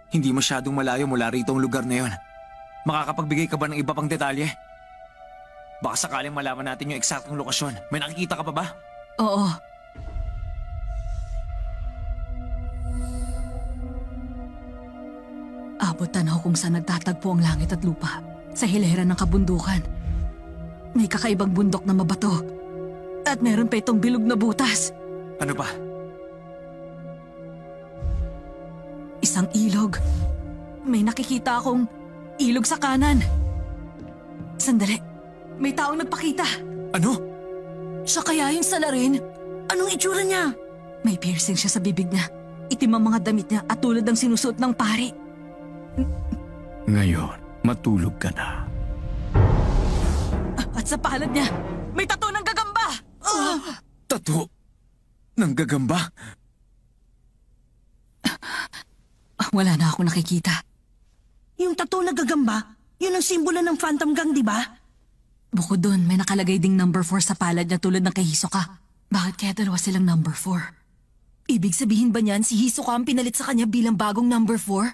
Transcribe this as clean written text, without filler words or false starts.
Hindi masyadong malayo mula rito ang lugar na yon. Makakapagbigay ka ba ng iba pang detalye? Baka sakaling malaman natin yung eksaktong lokasyon. May nakikita ka pa ba? Oo. Abutan ako kung saan nagtatagpo ang langit at lupa. Sa hilera ng kabundukan. May kakaibang bundok na mabato. At meron pa itong bilog na butas. Ano ba? Isang ilog. May nakikita akong ilog sa kanan. Sandali. May taong nagpakita. Ano? Siya kaya yung salarin? Anong itsura niya? May piercing siya sa bibig niya. Itim ang mga damit niya at tulad ng sinusuot ng pari. Ngayon, matulog ka na. At sa palad niya, may tattoo ng gagamba! Tato? Nang gagamba? Wala na ako nakikita. Yung tattoo na gagamba, yun ang simbolo ng Phantom Gang, di ba? Bukod doon, may nakalagay ding number 4 sa palad niya tulad ng kay Hisoka. Bakit kaya dalawa silang number 4? Ibig sabihin ba niyan si Hisoka ang pinalit sa kanya bilang bagong number 4?